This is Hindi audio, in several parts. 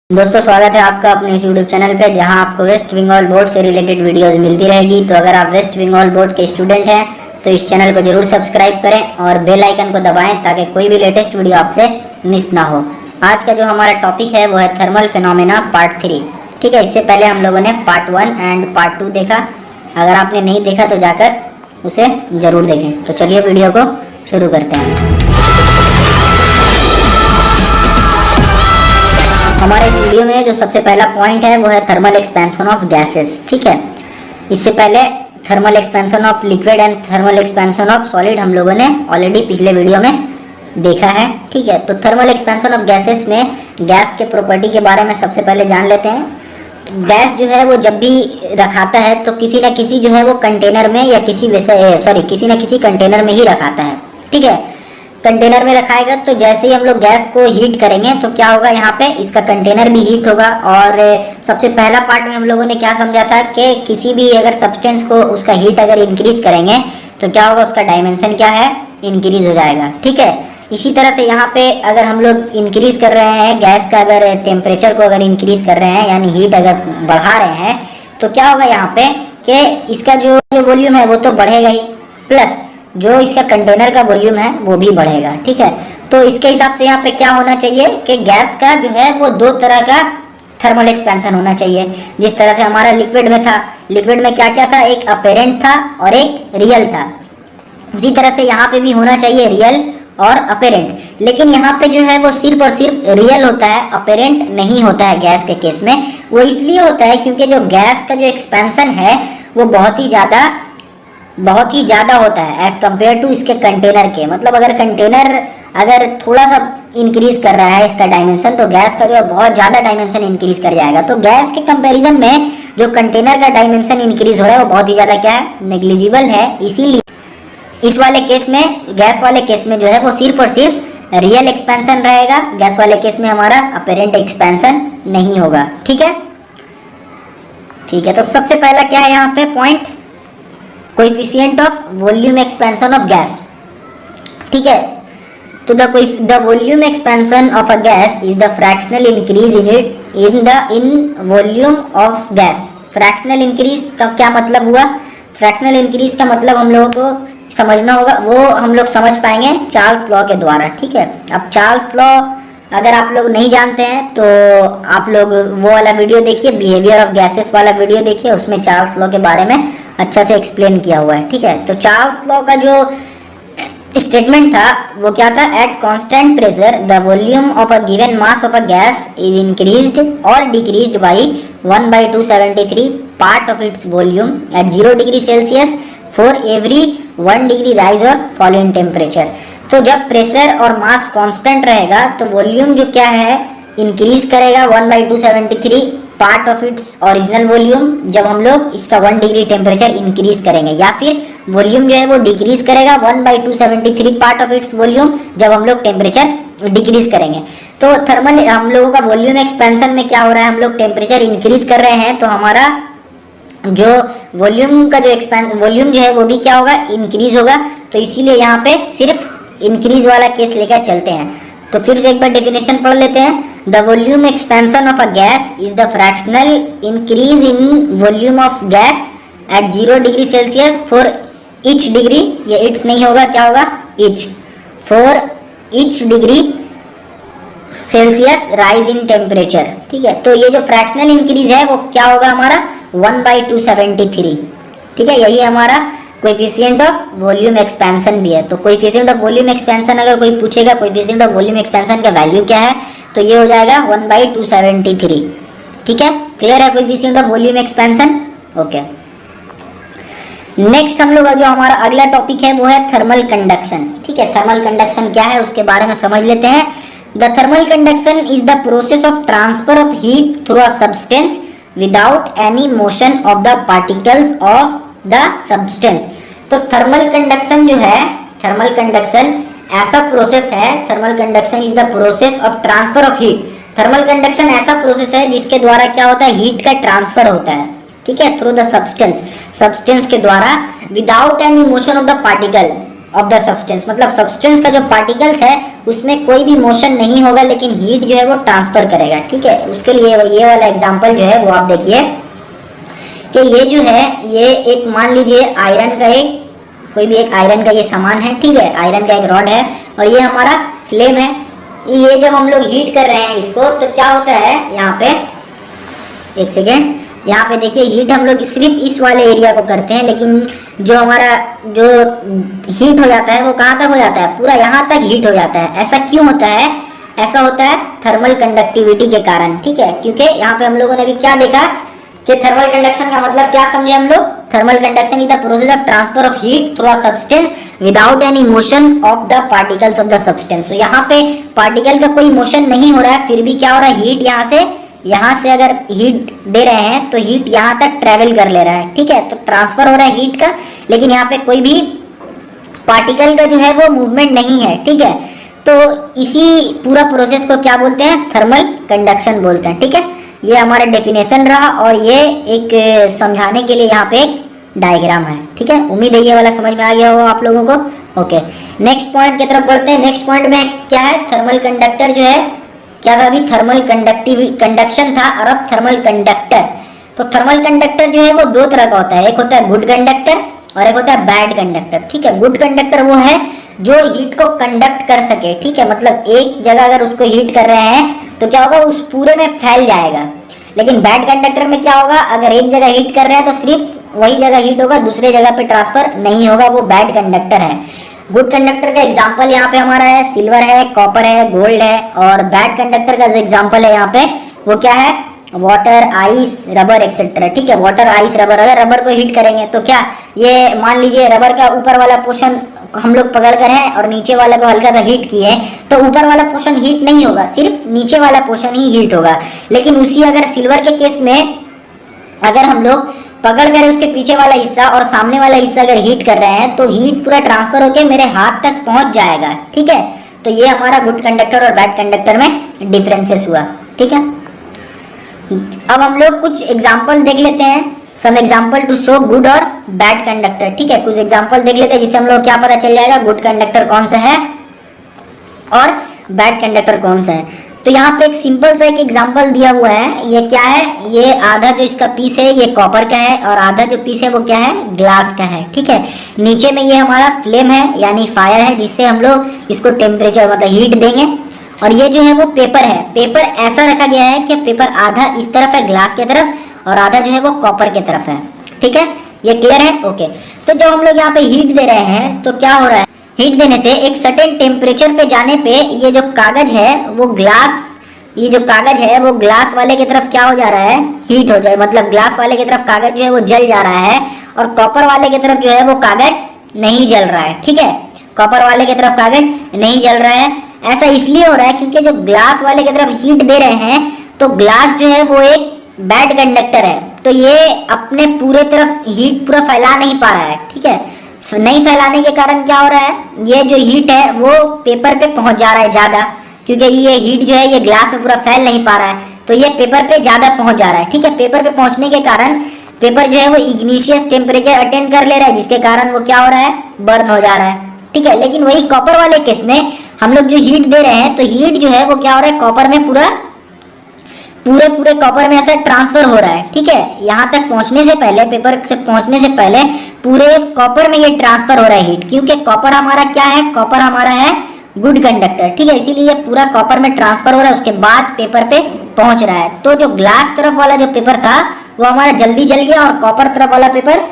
दोस्तों स्वागत है आपका अपने इस यूट्यूब चैनल पे जहां आपको वेस्ट बंगाल बोर्ड से रिलेटेड वीडियोस मिलती रहेगी। तो अगर आप वेस्ट बंगाल बोर्ड के स्टूडेंट हैं तो इस चैनल को जरूर सब्सक्राइब करें और बेल आइकन को दबाएं ताकि कोई भी लेटेस्ट वीडियो आपसे मिस ना हो। आज का जो हमारा टॉपिक है वो है थर्मल फिनोमेना पार्ट 3। ठीक है, इससे पहले हम लोगों ने पार्ट 1 एंड पार्ट 2 देखा। अगर आपने नहीं देखा तो जाकर उसे ज़रूर देखें। तो चलिए वीडियो को शुरू करते हैं। हमारे इस वीडियो में जो सबसे पहला पॉइंट है वो है थर्मल एक्सपेंशन ऑफ गैसेस। ठीक है, इससे पहले thermal expansion of liquid and thermal expansion of solid हम लोगों ने ऑलरेडी पिछले वीडियो में देखा है। ठीक है, तो थर्मल एक्सपेंशन ऑफ गैसेस में गैस के प्रॉपर्टी के बारे में सबसे पहले जान लेते हैं। गैस जो है वो जब भी रखाता है तो किसी न किसी जो है वो कंटेनर में या किसी न किसी कंटेनर में ही रखाता है। ठीक है, कंटेनर में रखाएगा तो जैसे ही हम लोग गैस को हीट करेंगे तो क्या होगा, यहाँ पे इसका कंटेनर भी हीट होगा। और सबसे पहला पार्ट में हम लोगों ने क्या समझा था कि किसी भी अगर सब्सटेंस को उसका हीट अगर इंक्रीज करेंगे तो क्या होगा, उसका डायमेंशन क्या है, इंक्रीज हो जाएगा। ठीक है, इसी तरह से यहाँ पे अगर हम लोग इंक्रीज कर रहे हैं गैस का, अगर टेम्परेचर को अगर इंक्रीज कर रहे हैं यानी हीट अगर बढ़ा रहे हैं तो क्या होगा यहाँ पे कि इसका जो वॉल्यूम है वो तो बढ़ेगा ही, प्लस जो इसका कंटेनर का वॉल्यूम है वो भी बढ़ेगा। ठीक है, तो इसके हिसाब से यहाँ पे क्या होना चाहिए कि गैस का जो है वो दो तरह का थर्मल एक्सपेंशन होना चाहिए। जिस तरह से हमारा लिक्विड में था, लिक्विड में क्या क्या था, एक अपेरेंट था और एक रियल था। उसी तरह से यहाँ पे भी होना चाहिए रियल और अपेरेंट। लेकिन यहाँ पे जो है वो सिर्फ और सिर्फ रियल होता है, अपेरेंट नहीं होता है गैस के केस में। वो इसलिए होता है क्योंकि जो गैस का जो एक्सपेंशन है वो बहुत ही ज़्यादा होता है एज कम्पेयर टू इसके कंटेनर के। मतलब अगर कंटेनर अगर थोड़ा सा इंक्रीज कर रहा है इसका डायमेंशन तो गैस का जो है बहुत ज़्यादा डायमेंशन इंक्रीज कर जाएगा। तो गैस के कंपैरिजन में जो कंटेनर का डायमेंशन इंक्रीज हो रहा है वो बहुत ही ज़्यादा क्या है, नेग्लिजिबल है। इसीलिए इस वाले केस में, गैस वाले केस में जो है वो सिर्फ और सिर्फ रियल एक्सपेंशन रहेगा। गैस वाले केस में हमारा अपेरेंट एक्सपेंशन नहीं होगा। ठीक है, तो सबसे पहला क्या है यहाँ पे point, coefficient of volume expansion of gas. ठीक है, तो the volume expansion of a gas is the fractional increase in volume of gas. Fractional increase का क्या मतलब हुआ, फ्रैक्शनल इंक्रीज का मतलब हम लोगों को समझना होगा, वो हम लोग समझ पाएंगे चार्ल्स लॉ के द्वारा। ठीक है, अब चार्ल्स लॉ अगर आप लोग नहीं जानते हैं तो आप लोग वो वाला वीडियो देखिए, बिहेवियर ऑफ गैसेस वाला वीडियो देखिए, उसमें चार्ल्स लॉ के बारे में अच्छा से एक्सप्लेन किया हुआ है। ठीक है, तो चार्ल्स लॉ का जो स्टेटमेंट था वो क्या था, at constant pressure the volume of a given mass of a gas is increased और decreased by 1/273 part of its volume at 0 degree Celsius for every 1 degree rise और फॉल इन टेम्परेचर। तो जब प्रेशर और मास कांस्टेंट रहेगा तो वॉल्यूम जो क्या है इंक्रीज करेगा 1/273 part of its original volume जब हम लोग इसका 1 डिग्री टेम्परेचर इंक्रीज करेंगे, या फिर वॉल्यूम जो है वो डिक्रीज करेगा 1/273 पार्ट ऑफ इट्स वॉल्यूम जब हम लोग टेम्परेचर डिक्रीज करेंगे। तो थर्मल हम लोगों का वॉल्यूम एक्सपेंशन में क्या हो रहा है, हम लोग टेम्परेचर इंक्रीज कर रहे हैं तो हमारा जो वॉल्यूम का जो वॉल्यूम जो है वो भी क्या होगा, इंक्रीज होगा। तो इसीलिए यहाँ पे सिर्फ इंक्रीज वाला केस लेकर चलते हैं। तो फिर से एक बार डेफिनेशन पढ़ लेते हैं। The volume expansion of a gas is the fractional increase in volume of gas at 0 degree Celsius for each degree, ये इट्स नहीं होगा, क्या होगा, each, for each degree Celsius rise in temperature. ठीक है, तो ये जो फ्रैक्शनल इंक्रीज है वो क्या होगा हमारा 1/273। ठीक है, यही हमारा कोएफिशिएंट ऑफ वॉल्यूम एक्सपेंशन भी है। तो कोएफिशिएंट ऑफ वॉल्यूम एक्सपेंशन अगर कोई पूछेगा कोएफिशिएंट ऑफ वॉल्यूम एक्सपेंशन का वैल्यू क्या है तो ये हो जाएगा 1/273। ठीक है, क्लियर है coefficient of volume expansion. Okay, next हम लोग जो हमारा अगला टॉपिक है वो है थर्मल कंडक्शन। ठीक है, थर्मल कंडक्शन क्या है उसके बारे में समझ लेते हैं। The thermal conduction is the process of transfer of heat through a substance without any motion of the particles of the substance. तो थर्मल कंडक्शन जो है, थर्मल कंडक्शन ऐसा प्रोसेस है, thermal conduction is the process of transfer of heat. Thermal conduction ऐसा प्रोसेस है जिसके द्वारा क्या होता है, हीट का ट्रांसफर होता है। ठीक है, थ्रू द सब्सटेंस के द्वारा without any motion of the particle of the substance, मतलब सब्सटेंस का जो पार्टिकल्स है उसमें कोई भी मोशन नहीं होगा, लेकिन हीट जो है वो ट्रांसफर करेगा। ठीक है, उसके लिए ये वाला एग्जांपल जो है वो आप देखिए कि ये जो है ये एक मान लीजिए आयरन का एक कोई भी एक आयरन का ये सामान है। ठीक है, आयरन का एक रॉड है और ये हमारा फ्लेम है। ये जब हम लोग हीट कर रहे हैं इसको तो क्या होता है, यहाँ पे एक सेकेंड, यहाँ पे देखिए हीट हम लोग सिर्फ इस वाले एरिया को करते हैं, लेकिन जो हमारा जो हीट हो जाता है वो कहाँ तक हो जाता है, पूरा यहाँ तक हीट हो जाता है। ऐसा क्यों होता है, ऐसा होता है थर्मल कंडक्टिविटी के कारण। ठीक है, क्योंकि यहाँ पे हम लोगों ने अभी क्या देखा कि थर्मल कंडक्शन का मतलब क्या समझे हम लोग, thermal conduction is the process of transfer of heat through a substance without any motion of the particles of the substance. तो यहाँ पे पार्टिकल का कोई मोशन नहीं हो रहा है, फिर भी क्या हो रहा है, हीट यहाँ से अगर हीट दे रहे हैं तो हीट यहाँ तक ट्रेवल कर ले रहा है। ठीक है, तो ट्रांसफर हो रहा है हीट का, लेकिन यहाँ पे कोई भी पार्टिकल का जो है वो मूवमेंट नहीं है। ठीक है, तो इसी पूरा प्रोसेस को क्या बोलते हैं, थर्मल कंडक्शन बोलते हैं। ठीक है, ये हमारा डेफिनेशन रहा और ये एक समझाने के लिए यहाँ पे एक डायग्राम है। ठीक है, उम्मीद है ये वाला समझ में आ गया होगा आप लोगों को। ओके, नेक्स्ट पॉइंट की तरफ बढ़ते हैं। नेक्स्ट पॉइंट में क्या है, थर्मल कंडक्टर जो है क्या था, अभी थर्मल कंडक्शन था और अब थर्मल कंडक्टर। तो थर्मल कंडक्टर जो है वो दो तरह का होता है, एक होता है गुड कंडक्टर और एक होता है बैड कंडक्टर। ठीक है, गुड कंडक्टर वो है जो हीट को कंडक्ट कर सके। ठीक है, मतलब एक जगह अगर उसको हीट कर रहे हैं तो क्या होगा, उस पूरे में फैल जाएगा। लेकिन बैड कंडक्टर में क्या होगा, अगर एक जगह हीट कर रहे हैं तो सिर्फ वही जगह हीट होगा, दूसरे जगह पे ट्रांसफर नहीं होगा, वो बैड कंडक्टर है। गुड कंडक्टर का एग्जांपल यहाँ पे हमारा है सिल्वर है, कॉपर है, गोल्ड है। और बैड कंडक्टर का जो एग्जांपल है यहाँ पे वो क्या है, वाटर, आइस, रबर एक्सेट्रा। ठीक है, वाटर, आइस, रबर। अगर रबर को हीट करेंगे तो क्या, ये मान लीजिए रबर का ऊपर वाला पोर्शन हम लोग पकड़ कर हैं और नीचे वाला को हल्का सा हीट किए तो ऊपर वाला पोर्शन हीट नहीं होगा, सिर्फ नीचे वाला पोर्शन ही हीट होगा। लेकिन उसी अगर सिल्वर के केस में अगर हम लोग पकड़ कर उसके पीछे वाला हिस्सा और सामने वाला हिस्सा अगर हीट कर रहे हैं तो हीट पूरा ट्रांसफर होकर मेरे हाथ तक पहुंच जाएगा। ठीक है, तो ये हमारा गुड कंडक्टर और बैड कंडक्टर में डिफरेंसेस हुआ। ठीक है, अब हम लोग कुछ एग्जाम्पल देख लेते हैं, some example to show good और बैड कंडक्टर। ठीक है, कुछ एग्जाम्पल देख लेते हैं जिससे हम लोग क्या पता चल जाएगा गुड कंडक्टर कौन सा है और बैड कंडक्टर कौन सा है। तो यहाँ पे एक सिंपल सा एक एग्जांपल दिया हुआ है। ये क्या है, ये आधा जो इसका पीस है ये कॉपर का है और आधा जो पीस है वो क्या है, ग्लास का है। ठीक है, नीचे में ये हमारा फ्लेम है यानी फायर है, जिससे हम लोग इसको टेम्परेचर मतलब हीट देंगे। और ये जो है वो पेपर है, पेपर ऐसा रखा गया है कि पेपर आधा इस तरफ है ग्लास की तरफ और आधा जो है वो कॉपर की तरफ है। ठीक है, ये क्लियर है। ओके, तो जब हम लोग यहाँ पे हीट दे रहे हैं तो क्या हो रहा है, हीट देने से एक सर्टेन टेम्परेचर पे जाने पे ये जो कागज है वो ग्लास, ये जो कागज है वो ग्लास वाले की तरफ क्या हो जा रहा है, हीट हो जाए, मतलब ग्लास वाले की तरफ कागज जो है वो जल जा रहा है और कॉपर वाले की तरफ जो है वो कागज नहीं जल रहा है। ठीक है, कॉपर वाले की तरफ कागज नहीं जल रहा है। ऐसा इसलिए हो रहा है क्योंकि जो ग्लास वाले की तरफ हीट दे रहे हैं तो ग्लास जो है वो एक बैड कंडक्टर है, तो ये अपने पूरे तरफ हीट पूरा फैला नहीं पा रहा है। ठीक है, नहीं फैलाने के कारण क्या हो रहा है, ये जो हीट है वो पेपर पे पहुंच जा रहा है ज़्यादा, क्योंकि ये हीट जो है ये ग्लास में पूरा फैल नहीं पा रहा है, तो ये पेपर पे ज़्यादा पहुंच जा रहा है। ठीक है, पेपर पे पहुंचने के कारण पेपर जो है वो इग्निशियस टेम्परेचर अटेंड कर ले रहा है, जिसके कारण वो क्या हो रहा है, बर्न हो जा रहा है। ठीक है, लेकिन वही कॉपर वाले केस में हम लोग जो हीट दे रहे हैं तो हीट जो है वो क्या हो रहा है, कॉपर में पूरे कॉपर में ऐसा ट्रांसफर हो रहा है। ठीक है, यहाँ तक पहुंचने से पहले, पेपर से पहुंचने से पहले पूरे कॉपर में ये ट्रांसफर हो रहा है हीट, क्योंकि कॉपर हमारा क्या है, कॉपर हमारा है गुड कंडक्टर। ठीक है, इसीलिए पूरा कॉपर में ट्रांसफर हो रहा है, उसके बाद पेपर पे पहुंच रहा है। तो जो ग्लास तरफ वाला जो पेपर था वो हमारा जल्दी जल गया और कॉपर तरफ वाला पेपर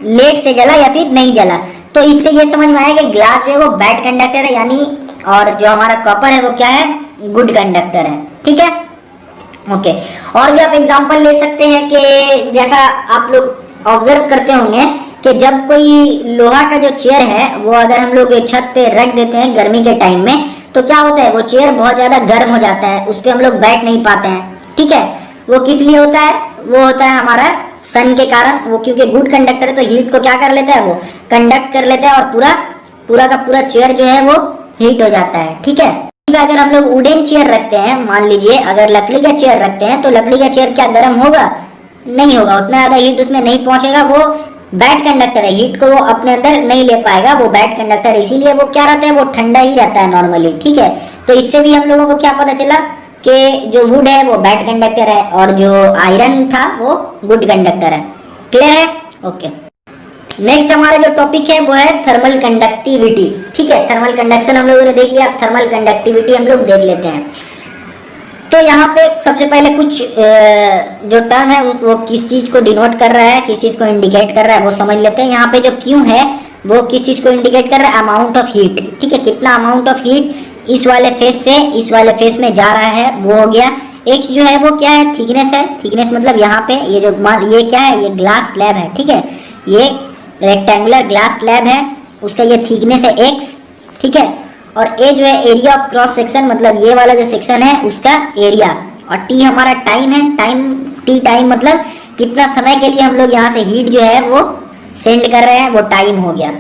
लेट से जला या फिर नहीं जला। तो इससे ये समझ में आया कि ग्लास जो है वो बैड कंडक्टर है यानी, और जो हमारा कॉपर है वो क्या है, गुड कंडक्टर है। ठीक है, ओके, और भी आप एग्जांपल ले सकते हैं कि जैसा आप लोग ऑब्जर्व करते होंगे कि जब कोई लोहा का जो चेयर है वो अगर हम लोग छत पे रख देते हैं गर्मी के टाइम में तो क्या होता है, वो चेयर बहुत ज़्यादा गर्म हो जाता है, उस पर हम लोग बैठ नहीं पाते हैं। ठीक है, वो किस लिए होता है, वो होता है हमारा सन के कारण, वो क्योंकि गुड कंडक्टर है तो हीट को क्या कर लेता है, वो कंडक्ट कर लेता है और पूरा का पूरा चेयर जो है वो हीट हो जाता है। ठीक है, अगर हम लोग वुडन चेयर रखते हैं, मान लीजिए अगर लकड़ी का चेयर रखते हैं तो लकड़ी का चेयर क्या गर्म होगा, नहीं होगा, उतना ज़्यादा हीट उसमें नहीं पहुंचेगा, वो बैड कंडक्टर है, हीट को वो अपने अंदर नहीं ले पाएगा, वो बैड कंडक्टर है, इसीलिए वो क्या रहता है, वो ठंडा ही रहता है नॉर्मली, ठीक है। तो इससे भी हम लोगों को क्या पता चला कि जो वुड है वो बैड कंडक्टर है और जो आयरन था वो गुड कंडक्टर है। क्लियर है? ओके। नेक्स्ट हमारा जो टॉपिक है वो है थर्मल कंडक्टिविटी, ठीक है। थर्मल कंडक्शन हम लोगों ने देख लिया, थर्मल कंडक्टिविटी हम लोग देख लेते हैं। तो यहाँ पे सबसे पहले कुछ जो टर्म है वो किस चीज को डिनोट कर रहा है, किस चीज को इंडिकेट कर रहा है वो समझ लेते हैं। यहाँ पे जो क्यू है वो किस चीज को इंडिकेट कर रहा है, अमाउंट ऑफ हीट, ठीक है। कितना अमाउंट ऑफ हीट इस वाले फेस से इस वाले फेस में जा रहा है वो हो गया। एक्स जो है वो क्या है, थिकनेस है। थिकनेस मतलब यहाँ पे ये जो ये क्या है, ये ग्लास स्लैब है, ठीक है। ये रेक्टेंगुलर ग्लास स्लैब है, उसका ये थिकनेस है एक्स, ठीक है। और ए जो है एरिया ऑफ क्रॉस सेक्शन, मतलब ये वाला जो सेक्शन है उसका एरिया। और टी हमारा टाइम है, टाइम मतलब कितना समय के लिए हम लोग यहाँ से हीट जो है वो सेंड कर रहे हैं, वो टाइम हो गया,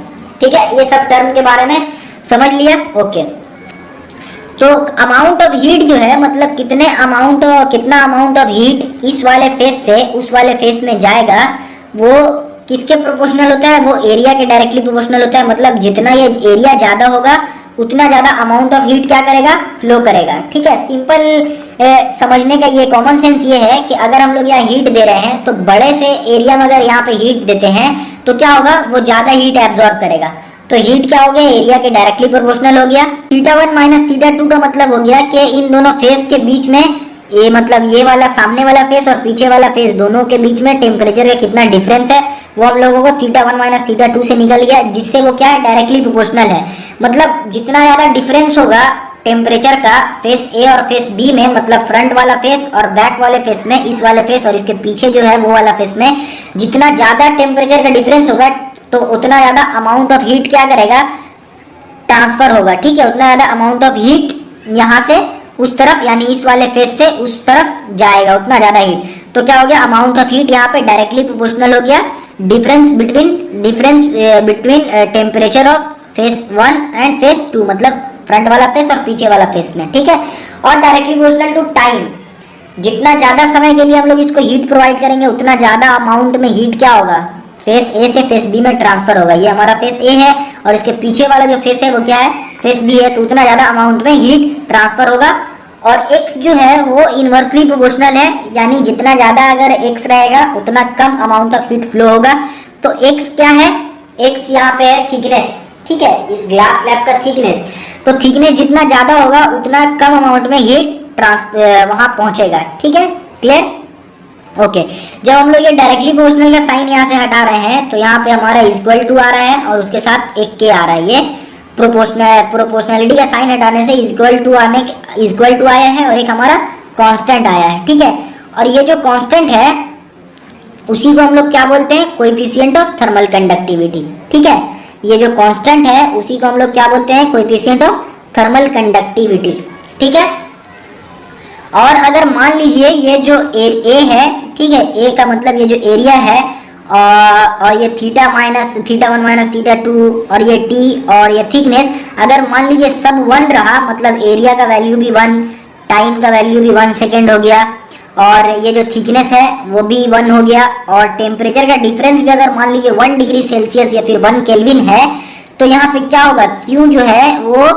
ठीक है। ये सब टर्म के बारे में समझ लिया, ओके। तो अमाउंट ऑफ हीट जो है मतलब कितना अमाउंट ऑफ हीट इस वाले फेस से उस वाले फेस में जाएगा, वो किसके प्रोपोर्शनल होता है, वो एरिया के डायरेक्टली प्रोपोर्शनल होता है। मतलब जितना ये एरिया ज्यादा होगा उतना ज्यादा अमाउंट ऑफ हीट क्या करेगा, फ्लो करेगा, ठीक है। सिंपल समझने का ये कॉमन सेंस ये है कि अगर हम लोग यहाँ हीट दे रहे हैं तो बड़े से एरिया में अगर यहाँ पे हीट देते हैं तो क्या होगा, वो ज्यादा हीट एब्जॉर्ब करेगा। तो हीट क्या हो गया, एरिया के डायरेक्टली प्रोपोर्शनल हो गया। θ1 माइनस θ2 का मतलब हो गया कि इन दोनों फेस के बीच में, ये मतलब ये वाला सामने वाला फेस और पीछे वाला फेस दोनों के बीच में टेम्परेचर का कितना डिफरेंस है वो हम लोगों को θ1 माइनस θ2 से निकल गया, जिससे वो क्या है, डायरेक्टली प्रोपोर्शनल है। मतलब जितना ज्यादा डिफरेंस होगा टेम्परेचर का फेस ए और फेस बी में, मतलब फ्रंट वाला फेस और बैक वाले फेस में, इस वाले फेस और इसके पीछे जो है वो वाला फेस में, जितना ज्यादा टेम्परेचर का डिफरेंस होगा तो उतना ज्यादा अमाउंट ऑफ हीट क्या करेगा, ट्रांसफर होगा, ठीक है। उतना ज्यादा अमाउंट ऑफ हीट यहाँ से उस तरफ, यानी इस वाले फेस से उस तरफ जाएगा, उतना ज्यादा हीट। तो क्या हो गया, अमाउंट ऑफ हीट यहाँ पे डायरेक्टली प्रोपोर्शनल हो गया difference between temperature of face 1 and face 2, मतलब फ्रंट वाला फेस और पीछे वाला फेस में, ठीक है। और डायरेक्टली प्रोपोर्शनल टू टाइम, जितना ज्यादा समय के लिए हम लोग इसको हीट प्रोवाइड करेंगे उतना ज्यादा अमाउंट में हीट क्या होगा, फेस ए से फेस बी में ट्रांसफर होगा। ये हमारा फेस ए है और इसके पीछे वाला जो फेस है वो क्या है, फेस बी है, तो उतना ज्यादा अमाउंट में हीट ट्रांसफर होगा। और x जो है वो इनवर्सली प्रोपोर्शनल है, यानी जितना ज्यादा अगर x रहेगा उतना कम अमाउंट ऑफ हीट फ्लो होगा। तो x क्या है, x यहाँ पे है थिकनेस, ठीक है, इस ग्लास स्लैब का थिकनेस। तो थिकनेस जितना ज्यादा होगा उतना कम अमाउंट में हीट वहां पहुंचेगा, ठीक है। Clear, okay. जब हम लोग ये डायरेक्टली प्रोपोर्शनल का साइन यहाँ से हटा रहे हैं तो यहाँ पे हमारा इक्वल टू आ रहा है और उसके साथ एक के आ रहा है। ये प्रोपोर्शनलिटी का साइन हटाने से इक्वल टू आया है और एक हमारा कांस्टेंट आया है, ठीक है। और ये जो कांस्टेंट है उसी को हम लोग क्या बोलते हैं, कोएफिशिएंट ऑफ थर्मल कंडक्टिविटी, ठीक है। ये जो कांस्टेंट है उसी को हम लोग क्या बोलते हैं, कोएफिशिएंट ऑफ थर्मल कंडक्टिविटी, ठीक है। और अगर मान लीजिए ये जो ए है, ठीक है, ए का मतलब ये जो एरिया है और ये θ1 माइनस θ2 और ये t और ये थिकनेस, अगर मान लीजिए सब 1 रहा, मतलब एरिया का वैल्यू भी 1, टाइम का वैल्यू भी 1 सेकेंड हो गया और ये जो थिकनेस है वो भी 1 हो गया और टेम्परेचर का डिफरेंस भी अगर मान लीजिए 1 डिग्री सेल्सियस या फिर 1 केल्विन है, तो यहाँ पे क्या होगा, Q जो है वो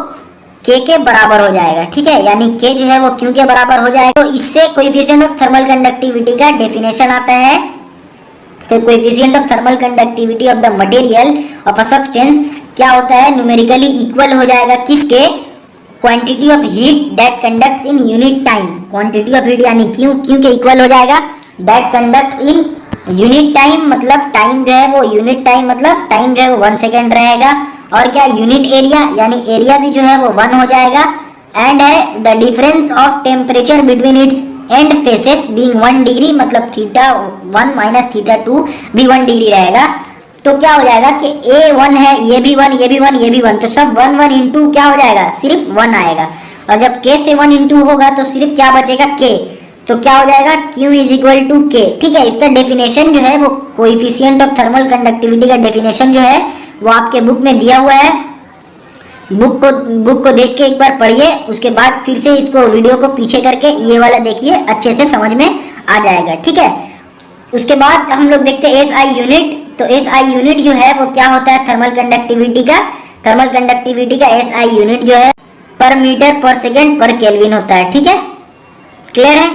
K के बराबर हो जाएगा, ठीक है। यानी K जो है वो Q के बराबर हो जाएगा। तो इससे कोएफिशिएंट ऑफ थर्मल कंडक्टिविटी का डेफिनेशन आता है। तो coefficient of thermal conductivity of the material of a substance क्या होता है, न्यूमेरिकली इक्वल हो जाएगा किसके, quantity of heat that conducts in unit time. Quantity of heat यानी Q के इक्वल हो जाएगा that conducts in unit time, मतलब टाइम जो है वो यूनिट टाइम, मतलब टाइम जो है वो 1 सेकेंड रहेगा। और क्या, यूनिट एरिया, यानी एरिया भी जो है वो 1 हो जाएगा। एंड है the difference of temperature between its and faces being 1 degree, मतलब θ1 माइनस θ2 भी 1 डिग्री रहेगा। तो क्या हो जाएगा कि A1 है, ये भी 1, ये भी 1, ये भी 1, तो सब 1 1 इंटू क्या हो जाएगा, सिर्फ 1 आएगा। और जब K से 1 इंटू होगा तो सिर्फ क्या बचेगा, K। तो क्या हो जाएगा, Q is equal to K, ठीक है। इसका डेफिनेशन जो है वो कोएफिशिएंट ऑफ थर्मल कंडक्टिविटी का डेफिनेशन जो है वो आपके बुक में दिया हुआ है। बुक को देख के एक बार पढ़िए, उसके बाद फिर से इसको वीडियो को पीछे करके ये वाला देखिए, अच्छे से समझ में आ जाएगा, ठीक है। उसके बाद हम लोग देखते हैं SI यूनिट, तो SI यूनिट जो है वो क्या होता है थर्मल कंडक्टिविटी का SI यूनिट जो है पर मीटर पर सेकेंड पर केल्विन होता है। ठीक है, क्लियर है?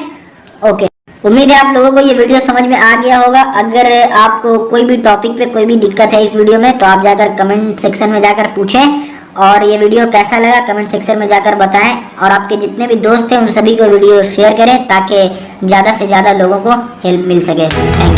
ओके, उम्मीद है आप लोगों को ये वीडियो समझ में आ गया होगा। अगर आपको कोई भी टॉपिक पे कोई भी दिक्कत है इस वीडियो में तो आप जाकर कमेंट सेक्शन में जाकर पूछें, और ये वीडियो कैसा लगा कमेंट सेक्शन में जाकर बताएं, और आपके जितने भी दोस्त हैं उन सभी को वीडियो शेयर करें ताकि ज़्यादा से ज़्यादा लोगों को हेल्प मिल सके। Thank you.